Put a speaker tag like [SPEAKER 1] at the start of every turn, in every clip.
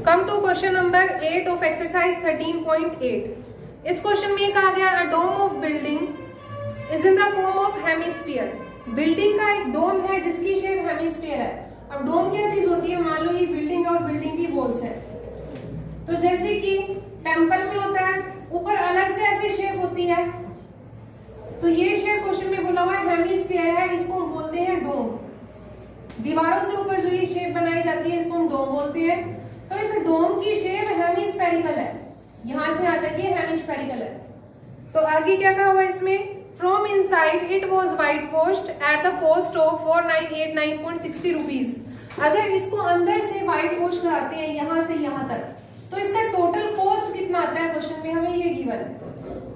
[SPEAKER 1] Come to question number 8 of exercise 13.8। इस question में कहा गया a dome of building is in the form of hemisphere. Building का एक डोम है जिसकी शेप हेमिस्फीयर है। अब डोम क्या चीज होती है, मान लो ये बिल्डिंग और बिल्डिंग की वॉल्स है, तो जैसे कि टेम्पल में होता है ऊपर अलग से ऐसी शेप होती है, तो ये शेप क्वेश्चन में बोला हुआ है हेमिस्फीयर है, इसको हम बोलते हैं डोम। दीवारों से ऊपर जो ये शेप बनाई जाती है इसको हम डोम बोलते हैं। तो इस डोम की शेप हेमिस्फेरिकल है, यहां से यहां तक ये हेमिस्फेरिकल है। तो आगे क्या कहा हुआ है इसमें, from inside it was white washed at the cost of 4989.60 rupees. अगर इसको अंदर से व्हाइट वॉश कराते हैं यहां से यहां तक, तो इसका टोटल कॉस्ट कितना आता है क्वेश्चन में हमें ये गिवन है,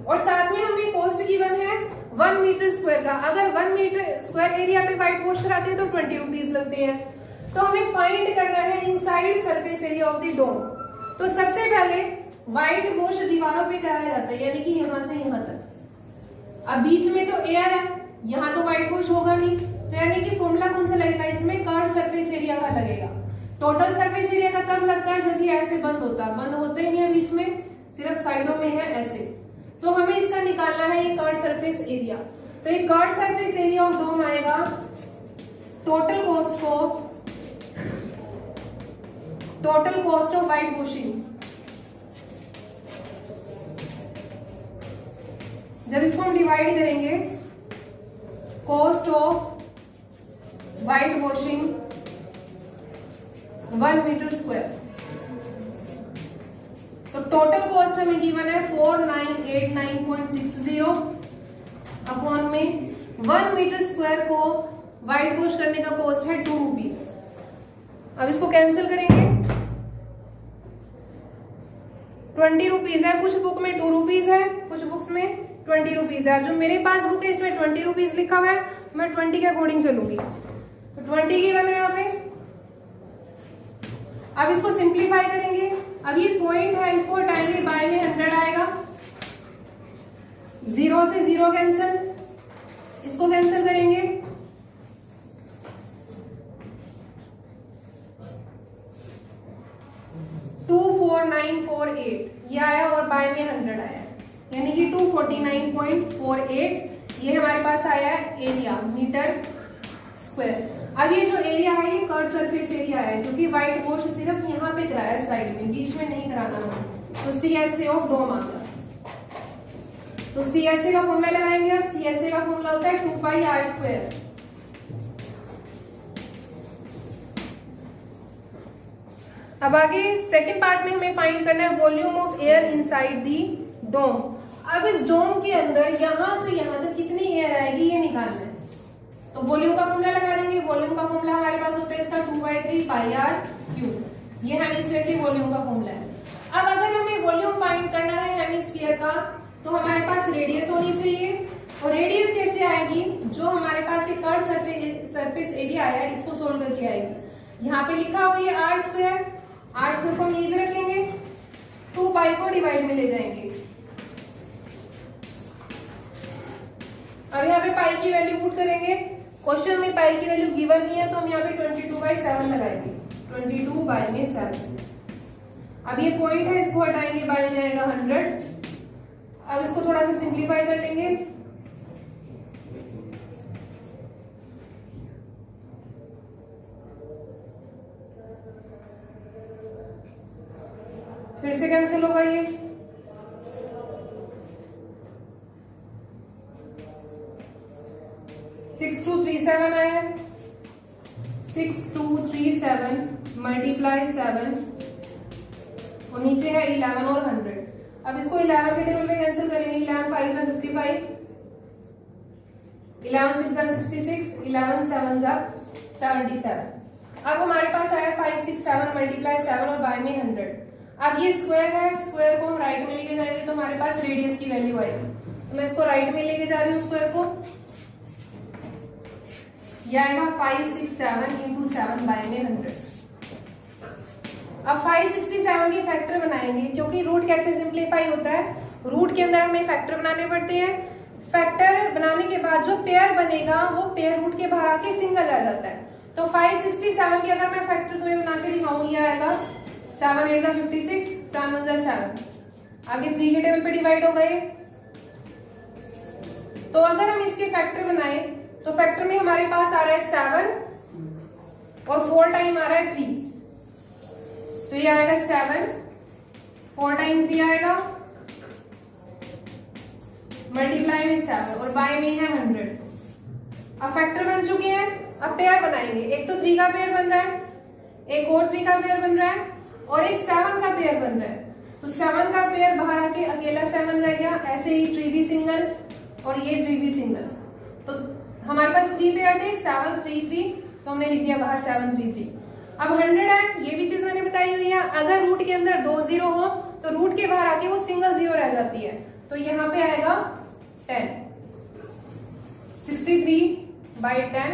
[SPEAKER 1] और साथ में हमें कॉस्ट गिवन है 1 मीटर स्क्वायर का। अगर 1 मीटर स्क्वायर एरिया पे व्हाइट वॉश कराते हैं तो 20 रुपीज लगते हैं। तो हमें फाइंड करना है inside surface area of the dome. तो सबसे पहले व्हाइट वॉश दीवारों पे कराया जाता है, यानी कि यहां से यहां तक। अब बीच में तो एयर है, यहां तो व्हाइट वॉश होगा नहीं, तो यानी कि फॉर्मूला कौन सा लगेगा इसमें, कर्व सरफेस एरिया का लगेगा। टोटल सरफेस एरिया का तब लगता है जब ये ऐसे बंद होता है, बंद होते ही नहीं है बीच में, सिर्फ साइडों में है ऐसे। तो हमें इसका निकालना है ये कर्व सरफेस एरिया। तो ये curve surface area of dome आएगा total cost of white washing. जब इसको हम डिवाइड करेंगे, cost of white washing 1 metre square, तो टोटल कॉस्ट हमें गिवन है 4989.60 अपॉन में 1 मीटर स्क्वायर को व्हाइट वॉश करने का कॉस्ट है 2 रुपीज। अब इसको कैंसिल करेंगे, 20 रुपीज है, कुछ बुक में 2 रुपीज है, कुछ बुक्स में 20 रुपीज है। जो मेरे पास बुक है इसमें 20 रुपीज लिखा हुआ है, मैं 20 के अकॉर्डिंग चलूंगी। तो 20 गिवन है यहाँ पे। अब इसको सिंप्लीफाई करेंगे, अब ये पॉइंट है इसको हटाएंगे, बाय में 100 आएगा, 0 से 0 कैंसिल, इसको कैंसिल करेंगे, 24948 ये आया और बाय में 100 आया, यानी कि 249.48 ये हमारे पास आया है एरिया मीटर स्क्वायर। अब ये जो एरिया है ये कर्व सरफेस एरिया है, क्योंकि व्हाइट वॉश सिर्फ यहाँ पे कराया है साइड में, बीच में नहीं कराना है। तो CSA ऑफ डोम आता है। तो CSA का फॉर्मूला लगाएंगे। अब CSA का फॉर्मूला होता है 2πr²। अब आगे सेकंड पार्ट में हमें फाइंड करना है volume of air inside the dome. अब इस डोम के अंदर यहां से यहां तक कितनी एयर आएगी ये निकालना है। तो वॉल्यूम का फॉर्मूला लगा देंगे। वॉल्यूम का फॉर्मूला हमारे पास होता है इसका 2/3πr³। ये हेमिस्फीयर के वॉल्यूम का फॉर्मूला है। अब अगर हमें वॉल्यूम फाइंड करना है हेमिस्फीयर का, तो हमारे पास रेडियस होनी चाहिए। और रेडियस कैसे आएगी, जो हमारे पास एक कर्व सरफेस एरिया आया है इसको सोल्व करके आएगी। यहाँ पे लिखा हुआ है r²। r² को हम ये भी रखेंगे, 2π को डिवाइड में ले जाएंगे। अब यहाँ पे पाई की वैल्यू पुट करेंगे। क्वेश्चन में पाई की वैल्यू गिवन नहीं है, तो हम यहाँ पे 22/7 लगाएंगे, 22/7। अब ये पॉइंट है, इसको हटाएंगे, बाय में आएगा 100। अब इसको थोड़ा सा सिंप्लीफाई कर लेंगे, फिर से कैंसिल होगा ये, (6237) आया, 6237 मल्टीप्लाई 7 और नीचे है 11 और 100। अब इसको 11 के टेबल में कैंसिल करेंगे, 11 5 जा 55, 11 6 जा 66, 11 7 जा 77। अब हमारे पास आया 567 मल्टीप्लाई 7 और बाय में 100। अब ये स्क्वायर है, स्क्वायर को हम राइट में लेके जाएंगे तो हमारे पास रेडियस की वैल्यू आएगी। तो मैं इसको राइट में लेके जा रही हूँ स्क्वायर को, यह आएगा 567 × 7 बाय में 100। अब 567 के फैक्टर बनाएंगे, क्योंकि रूट कैसे सिंप्लीफाई होता है, रूट के अंदर हमें फैक्टर बनाने पड़ते हैं। फैक्टर बनाने के बाद जो पेयर बनेगा वो पेयर रूट के बाहर आके सिंगल आ जाता है। तो 567 की अगर मैं फैक्टर तुम्हें बना के दिखाऊं, ये आएगा 7 8 का 56, 7 1 7, आगे 3 के टेबल पे डिवाइड हो गए। तो अगर हम इसके फैक्टर बनाए तो फैक्टर में हमारे पास आ रहा है 7 और 4 टाइम आ रहा है 3, तो ये आएगा 7, 4 टाइम 3 आएगा, मल्टीप्लाई में 7 और बाय में है 100। अब फैक्टर बन चुके हैं, अब पेयर बनाएंगे। एक तो 3 का पेयर बन रहा है, एक और 3 का पेयर बन रहा है और एक 7 का पेयर बन रहा है। तो 7 का पेयर बाहर आके अकेला 7 रह गया, ऐसे ही 3 भी सिंगल और ये 3 भी सिंगल। तो हमारे पास 3 पेयर थे, 7 3 3, तो हमने लिख दिया बाहर 7 3 3। अब 100 है, ये भी चीज मैंने बताई हुई है। अगर रूट के अंदर 2 जीरो हो तो रूट के बाहर आके वो सिंगल जीरो रह जाती है, तो यहाँ पे आएगा 10, 63/10।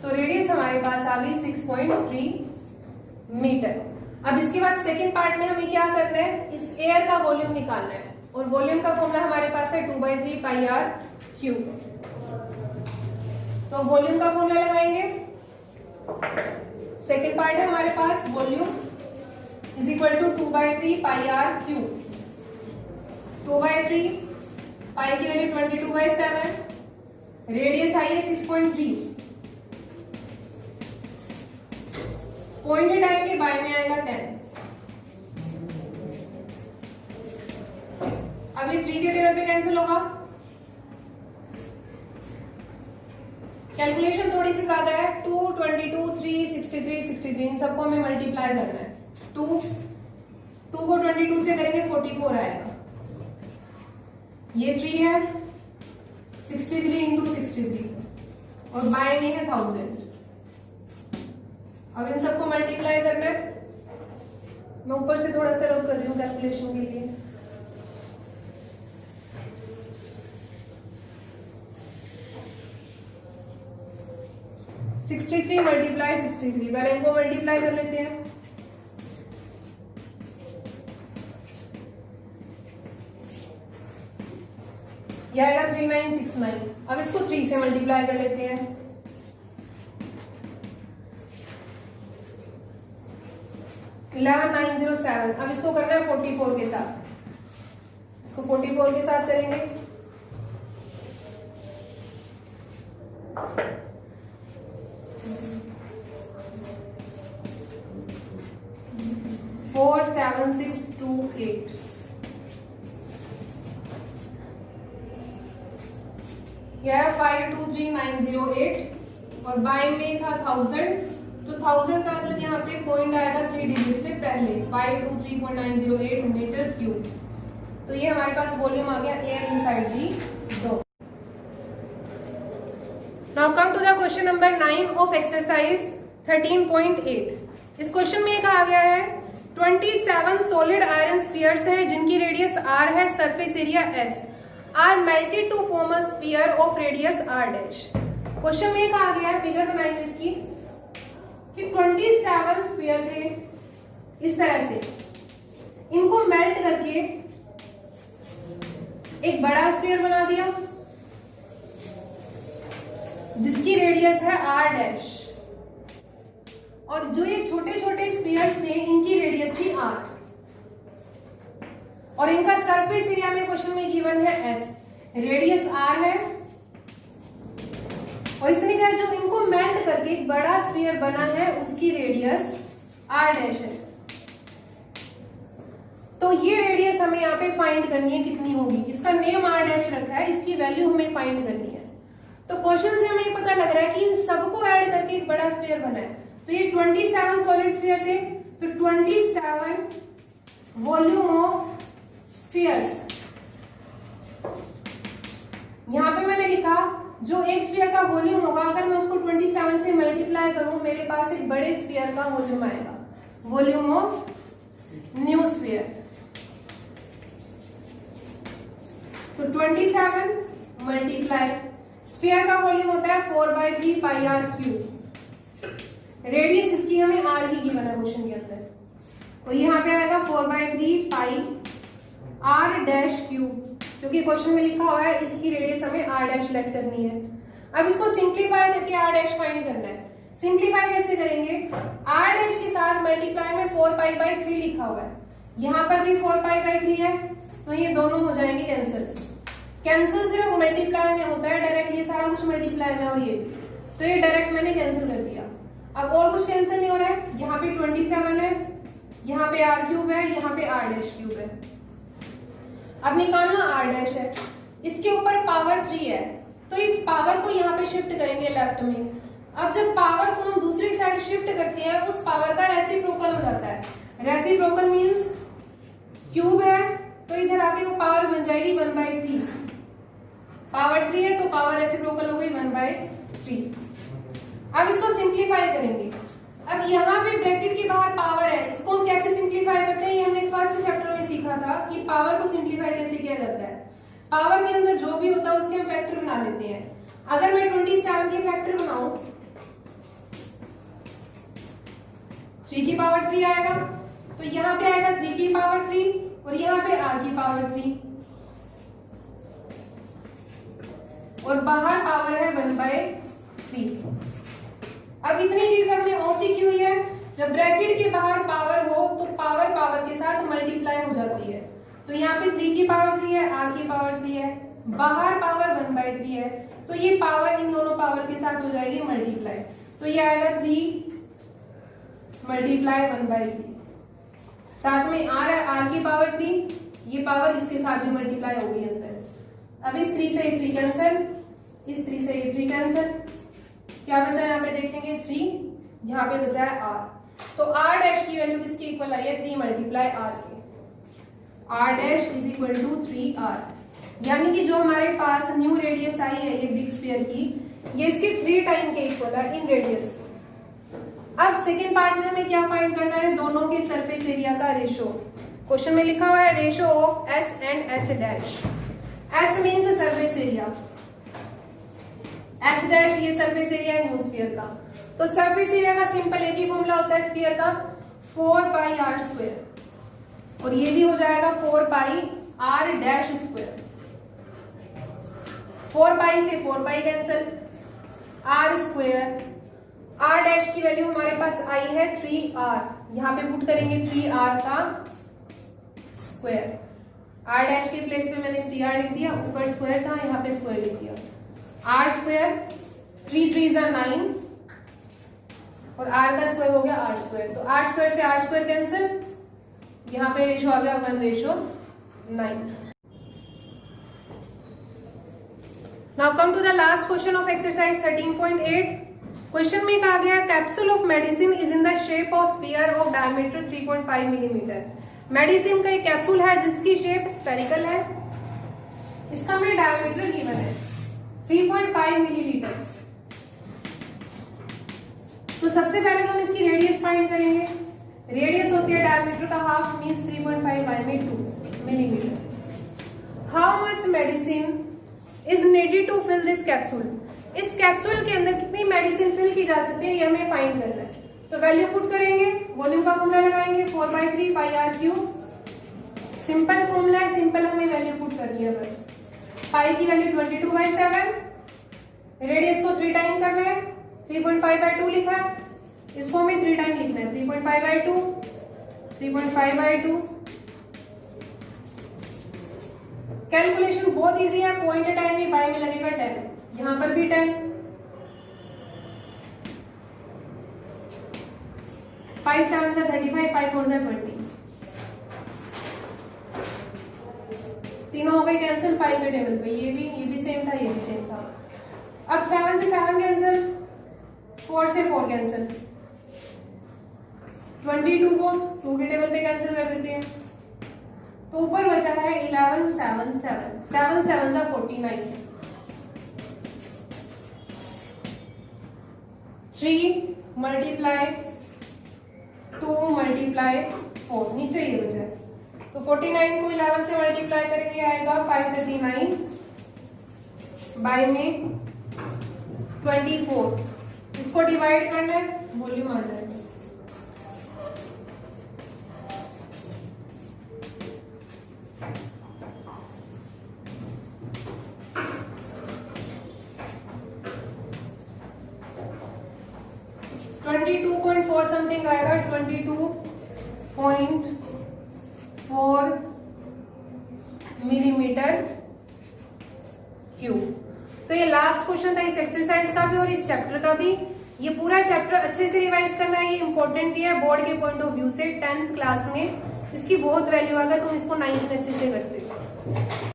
[SPEAKER 1] तो रेडियस हमारे पास आ गई 6.3 मीटर। अब इसके बाद सेकेंड पार्ट में हमें क्या करना है, इस एयर का वॉल्यूम निकालना है और वॉल्यूम का फॉर्मूला हमारे पास है 2/3 πr³। तो वॉल्यूम का फॉर्मूला लगाएंगे। सेकेंड पार्ट है हमारे पास volume is equal to 2/3 πr³। 2/3 pi की वैल्यू 22/7, रेडियस आई है 6.3, पॉइंट हटाएंगे, बाय में आएगा 10। अब ये 3 के टेबल पे कैंसिल होगा, कैलकुलेशन थोड़ी सी ज्यादा है। 2 22 3 63 63, इन सबको हमें मल्टीप्लाई करना है। 2 को 22 से करेंगे 44 आएगा, ये 3 है 63 इंटू 63 और बाय में है 1000। अब इन सबको मल्टीप्लाई करना है। मैं ऊपर से थोड़ा सा रब कर रही हूँ कैलकुलेशन के लिए। (63 मल्टीप्लाई 63), पहले इनको मल्टीप्लाई कर लेते हैं। यह आएगा 3969। अब इसको 3 से मल्टीप्लाई कर लेते हैं। (11907). अब इसको करना है 44 के साथ, इसको 44 के साथ करेंगे। (4 7 6 2 8). यह 523908 और बाय में था 1000, तो 1000 का मतलब यहाँ पे पॉइंट आएगा 3 डिजिट से पहले, 523.908 मीटर क्यूब। तो ये हमारे पास वॉल्यूम आ गया air inside the dome. Now come to the question number 9 of exercise 13.8। इस क्वेश्चन में कहा गया है 27 सॉलिड आयरन स्फीयर्स हैं जिनकी रेडियस r है, surface area s, are melted to form a sphere of radius r dash. Question में कहा गया है, फिगर बनाएंगे इसकी, कि 27 स्फीयर थे इस तरह से, इनको मेल्ट करके एक बड़ा स्फीयर बना दिया जिसकी रेडियस है r डैश, और जो ये छोटे छोटे स्फीयर्स थे इनकी रेडियस थी r, और इनका सरफेस एरिया में क्वेश्चन में गिवन है s, रेडियस r है, और इसमें क्या है, जो इनको मेल्ट करके एक बड़ा स्फीयर बना है उसकी रेडियस r डैश है। तो ये रेडियस हमें यहाँ पे फाइंड करनी है, कितनी होगी, इसका नेम r डैश रखा है, इसकी वैल्यू हमें फाइंड करनी है। तो क्वेश्चन से हमें पता लग रहा है कि इन सबको ऐड करके एक बड़ा स्फीयर बना है। तो ये 27 सॉलिड स्फीयर थे, तो 27 वॉल्यूम ऑफ स्फीयर्स, यहां पे मैंने लिखा जो एक स्फीयर का वॉल्यूम होगा, अगर मैं उसको 27 से मल्टीप्लाई करूं मेरे पास एक बड़े स्फीयर का वॉल्यूम आएगा, वॉल्यूम ऑफ न्यू स्फीयर। तो 27 मल्टीप्लाई, स्फीयर का वॉल्यूम होता है 4/3 πr³, रेडियस इसकी हमें r ही गिवन है क्वेश्चन के अंदर, तो यहाँ पे आएगा 4/3 πr डैश क्यूब, क्योंकि क्वेश्चन में लिखा हुआ है इसकी रेडियस हमें r डैश लेट करनी है। अब इसको सिंप्लीफाई करके r डैश फाइंड करना है। सिंप्लीफाई कैसे करेंगे, r डैश के साथ मल्टीप्लाई में 4π/3 लिखा हुआ है, यहाँ पर भी 4π/3 है, तो ये दोनों हो जाएंगे कैंसिल। कैंसिल सिर्फ मल्टीप्लाई में होता है, डायरेक्ट ये सारा कुछ मल्टीप्लाई में और ये, तो ये डायरेक्ट मैंने कैंसिल कर दिया। अब और कुछ कैंसिल नहीं हो रहा है, यहाँ पे 27 है, यहाँ पे r³ है, यहाँ पे r'³ है। अब निकालना r' है, इसके ऊपर पावर 3 है, तो इस पावर को यहाँ पे शिफ्ट करेंगे लेफ्ट में। अब जब पावर को हम दूसरी साइड शिफ्ट करते हैं, उस पावर का रेसिप्रोकल हो जाता है। रेसिप्रोकल मींस क्यूब है, तो इधर आके वो पावर बन जाएगी 1/3। पावर 3 है तो पावर रेसिप्रोकल हो गई 1/3। अब इसको सिंप्लीफाई करेंगे। अब यहाँ पे ब्रैकेट के बाहर पावर है, इसको हम कैसे सिंप्लीफाई करते हैं, ये हमने फर्स्ट चैप्टर में सीखा था कि पावर को सिंप्लीफाई कैसे किया जाता है। पावर के अंदर जो भी होता है उसके हम फैक्टर बना लेते हैं। अगर मैं 27 के फैक्टर बनाऊं, 3 की पावर 3 आएगा, तो यहाँ पे आएगा 3 की पावर 3 और यहाँ पे r की पावर 3, और बाहर पावर है 1/3। अब इतनी चीज हमने और सीखी हुई है, जब ब्रैकेट के बाहर पावर हो तो पावर पावर के साथ मल्टीप्लाई हो जाती है। तो यहाँ पे 3 की पावर 3 है, r की पावर 3 है, बाहर पावर 1/3 है, तो ये पावर इन दोनों पावर के साथ हो जाएगी मल्टीप्लाई, तो ये आएगा 3 मल्टीप्लाई 1/3। साथ में r है, r की पावर 3, ये पावर इसके साथ भी मल्टीप्लाई हो गई अंदर। अब इस 3 से ये 3 कैंसिल, इस 3 से ये 3 कैंसिल, क्या बचा है यहाँ पे देखेंगे 3, यहाँ पे बचा है r। तो r' की वैल्यू किसकी इक्वल आई है, 3 मल्टीप्लाई r के। r' is equal to 3r, यानी कि जो हमारे पास न्यू रेडियस आई है ये बिग स्फीयर की, ये इसके 3 टाइम के इक्वल है इन रेडियस। अब सेकेंड पार्ट में हमें क्या फाइंड करना है, दोनों के सरफेस एरिया का रेशो। क्वेश्चन में लिखा हुआ है ratio of s and s'। s means surface area, s' ये सरफेस एरिया है न्यू स्फीयर का। तो सरफेस एरिया का सिंपल एक ही फॉर्मूला होता है स्फीयर का, 4πr², और ये भी हो जाएगा 4πr'²। 4π से 4π कैंसिल, r², r' की वैल्यू हमारे पास आई है 3r, यहाँ पे पुट करेंगे 3r का स्क्वायर। r' के प्लेस पे मैंने 3r लिख दिया, ऊपर स्क्वायर था, यहाँ पे स्क्वायर लिख दिया। r², 3 3 9, और r का स्क्वायर हो गया r², तो r² से r² कैंसिल, यहाँ पे रेशो आ गया 1:9। Now come to the last question of exercise 13.8. Question में कहा गया capsule of medicine is in the shape of sphere of diameter 3.5 millimetre. Medicine का एक कैप्सूल है जिसकी शेप स्फेरिकल है, इसका में डायमीटर गिवन है 3.5 मिलीलीटर। तो सबसे पहले हम इसकी रेडियस फाइंड करेंगे। रेडियस होती है डायमीटर का हाफ, मींस 3.5 बाय में 2 millimetre. How much medicine is needed to fill this capsule. इस कैप्सूल के अंदर कितनी मेडिसिन फिल की जा सकती है ये हमें फाइंड करना है। तो वैल्यू पुट करेंगे, वॉल्यूम का फॉर्मूला लगाएंगे 4/3 πr³। सिंपल फॉर्मूला है, सिंपल हमें वैल्यू पुट करनी है बस। पाई की वैल्यू 22/7, रेडियस को 3 टाइम करना है, 3.5/2 लिखा है, इसको हमें 3 टाइम लिखना है, 3.5/2, 3.5/2। कैलकुलेशन बहुत इजी है, पॉइंट हटाएंगे, बाय में लगेगा 10, यहां पर भी 10, 5 7 से 35, 5 4 से 20, तीनों हो गए कैंसिल 5 के टेबल पे। ये भी सेम था, ये भी सेम था। अब 7 से 7 कैंसिल, 4 से 4 कैंसिल, 22 को 2 के टेबल पे कैंसिल कर देते हैं, तो ऊपर बचा है 11 7 7, 7 7 से 49, 3 मल्टीप्लाई 2 मल्टीप्लाई 4, नीचे ये बचा है। तो 49 को 11 से मल्टीप्लाई करेंगे आएगा 539 बाय में 24, इसको डिवाइड करना है, वॉल्यूम आ जाएगा। 22.4 समथिंग आएगा, 22.4 मिलीमीटर क्यूब। तो ये लास्ट क्वेश्चन था इस एक्सरसाइज का भी और इस चैप्टर का भी। ये पूरा चैप्टर अच्छे से रिवाइज करना है, ये इंपॉर्टेंट है बोर्ड के पॉइंट ऑफ व्यू से। 10th क्लास में इसकी बहुत वैल्यू अगर तुम इसको 9th में अच्छे से करते हो।